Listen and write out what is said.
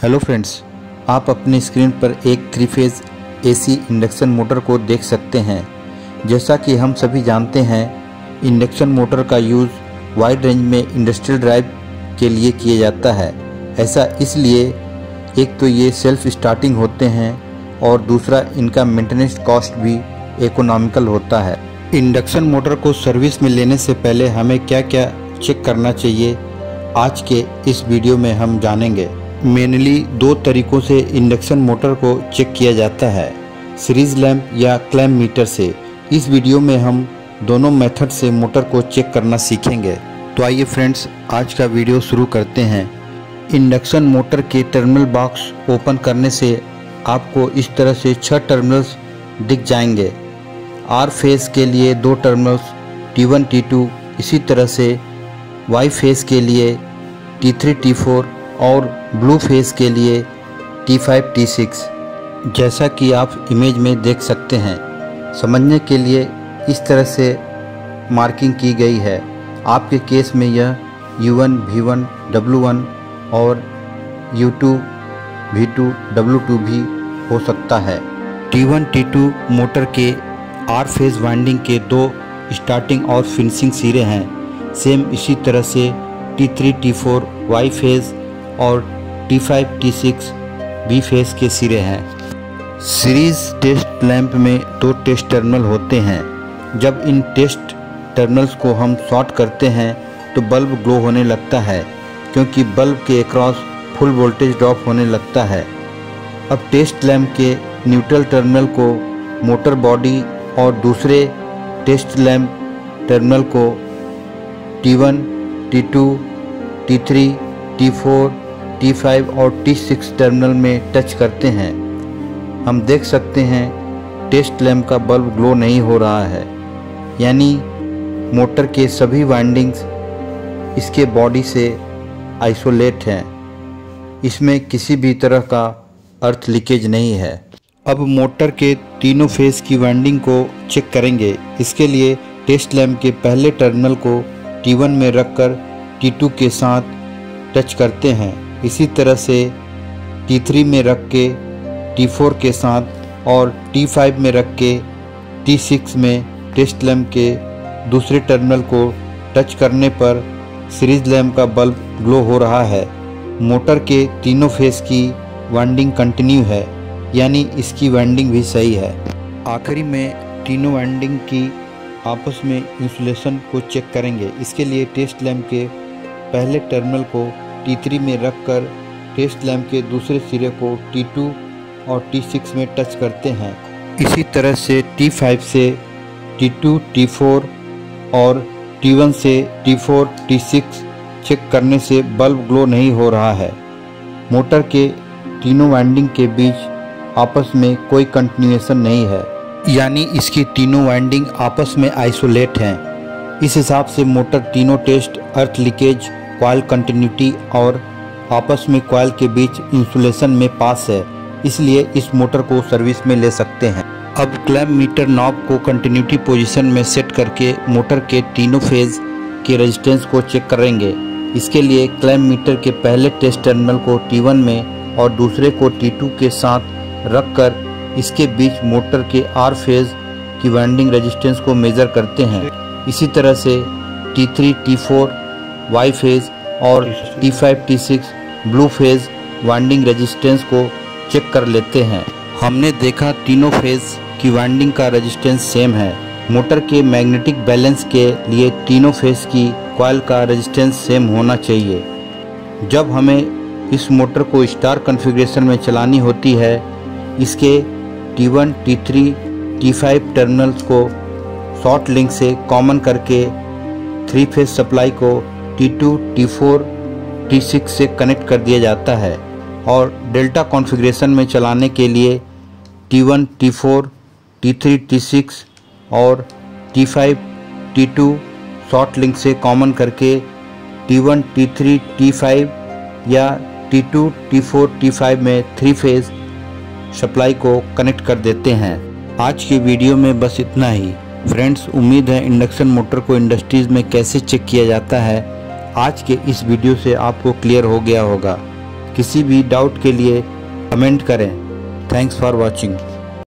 Hello friends, आप अपनी screen पर एक 3 फेज़ एसी इंडक्शन मोटर को देख सकते हैं। जैसा कि हम सभी जानते हैं, इंडक्शन मोटर का यूज़ वाइड रेंज में इंडस्ट्रियल ड्राइव के लिए किया जाता है। ऐसा इसलिए, एक तो ये सेल्फ स्टार्टिंग होते हैं और दूसरा इनका मेंटेनेंस कॉस्ट भी इकोनॉमिकल होता है। इंडक्शन मोटर को सर्विस में लेने से पहले हमें क्या क्या चेक करना चाहिए, आज के इस वीडियो में हम जानेंगे। मेनली 2 तरीक़ों से इंडक्शन मोटर को चेक किया जाता है, सीरीज लैंप या क्लैम्प मीटर से। इस वीडियो में हम दोनों मेथड से मोटर को चेक करना सीखेंगे। तो आइए फ्रेंड्स, आज का वीडियो शुरू करते हैं। इंडक्शन मोटर के टर्मिनल बॉक्स ओपन करने से आपको इस तरह से 6 टर्मिनल्स दिख जाएंगे। आर फेज़ के लिए 2 टर्मिनल्स T1 T2, इसी तरह से वाई फेज़ के लिए T3 T4 और ब्लू फेज़ के लिए T5 T6। जैसा कि आप इमेज में देख सकते हैं, समझने के लिए इस तरह से मार्किंग की गई है। आपके केस में यह U1 V1 W1 और U2 V2 W2 भी हो सकता है। T1 T2 मोटर के आर फेज़ वाइंडिंग के 2 स्टार्टिंग और फिनिशिंग सिरे हैं। सेम इसी तरह से T3 T4 वाई फेज़ और T5 T6 बी फेज़ के सिरे हैं। सीरीज टेस्ट लैंप में 2 टेस्ट टर्मिनल होते हैं। जब इन टेस्ट टर्मिनल्स को हम शॉर्ट करते हैं तो बल्ब ग्लो होने लगता है, क्योंकि बल्ब के अक्रॉस फुल वोल्टेज ड्रॉप होने लगता है। अब टेस्ट लैंप के न्यूट्रल टर्मिनल को मोटर बॉडी और दूसरे टेस्ट लैंप टर्मिनल को T1 T2 T3 T4 T5 और T6 टर्मिनल में टच करते हैं। हम देख सकते हैं टेस्ट लैंप का बल्ब ग्लो नहीं हो रहा है, यानी मोटर के सभी वाइंडिंग्स इसके बॉडी से आइसोलेट हैं। इसमें किसी भी तरह का अर्थ लीकेज नहीं है। अब मोटर के तीनों फेज़ की वाइंडिंग को चेक करेंगे। इसके लिए टेस्ट लैंप के पहले टर्मिनल को T1 में रखकर T2 के साथ टच करते हैं। इसी तरह से T3 में रख के T4 के साथ और T5 में रख के T6 में टेस्ट लैंप के दूसरे टर्मिनल को टच करने पर सीरीज लैंप का बल्ब ग्लो हो रहा है। मोटर के तीनों फेज़ की वाइंडिंग कंटिन्यू है, यानी इसकी वाइंडिंग भी सही है। आखिरी में तीनों वाइंडिंग की आपस में इंसुलेशन को चेक करेंगे। इसके लिए टेस्ट लैंप के पहले टर्मिनल को T3 में रखकर टेस्ट लैंप के दूसरे सिरे को T2 और T6 में टच करते हैं। इसी तरह से T5 से T2 T4 और T1 से T4 T6 चेक करने से बल्ब ग्लो नहीं हो रहा है। मोटर के तीनों वाइंडिंग के बीच आपस में कोई कंटिन्यूएशन नहीं है, यानी इसकी तीनों वाइंडिंग आपस में आइसोलेट हैं। इस हिसाब से मोटर तीनों test earth leakage, coil continuity और आपस में कॉइल के बीच इंसुलेशन में पास है, इसलिए इस मोटर को सर्विस में ले सकते हैं। अब क्लैम्प मीटर नॉब को कंटिन्यूटी पोजीशन में सेट करके मोटर के तीनों फेज़ के रेजिस्टेंस को चेक करेंगे। इसके लिए क्लैम्प मीटर के पहले टेस्ट टर्मिनल को T1 में और दूसरे को T2 के साथ रखकर इसके बीच मोटर के आर फेज़ की वाइंडिंग रेजिस्टेंस को मेज़र करते हैं। इसी तरह से T3 T4 वाई फेज़ और T5 T6 blue phase winding resistance को चेक कर लेते हैं। हमने देखा तीनों फेज़ की वाइंडिंग का रेजिस्टेंस सेम है। मोटर के मैग्नेटिक बैलेंस के लिए तीनों फेज़ की कॉइल का रेजिस्टेंस सेम होना चाहिए। जब हमें इस मोटर को स्टार कॉन्फ़िगरेशन में चलानी होती है, इसके T1 T3 T5 टर्मिनल्स को शॉर्ट लिंक से कॉमन करके 3 फेज़ सप्लाई को T2 T4 T6 से कनेक्ट कर दिया जाता है और डेल्टा कॉन्फ़िगरेशन में चलाने के लिए T1 T4 T3 T6 और T5 T2 शॉर्ट लिंक से कॉमन करके T1 T3 T5 या T2 T4 T5 में 3 फेज़ सप्लाई को कनेक्ट कर देते हैं। आज की वीडियो में बस इतना ही फ्रेंड्स। उम्मीद है इंडक्शन मोटर को इंडस्ट्रीज़ में कैसे चेक किया जाता है, आज के इस वीडियो से आपको क्लियर हो गया होगा। किसी भी डाउट के लिए कमेंट करें। Thanks for watching.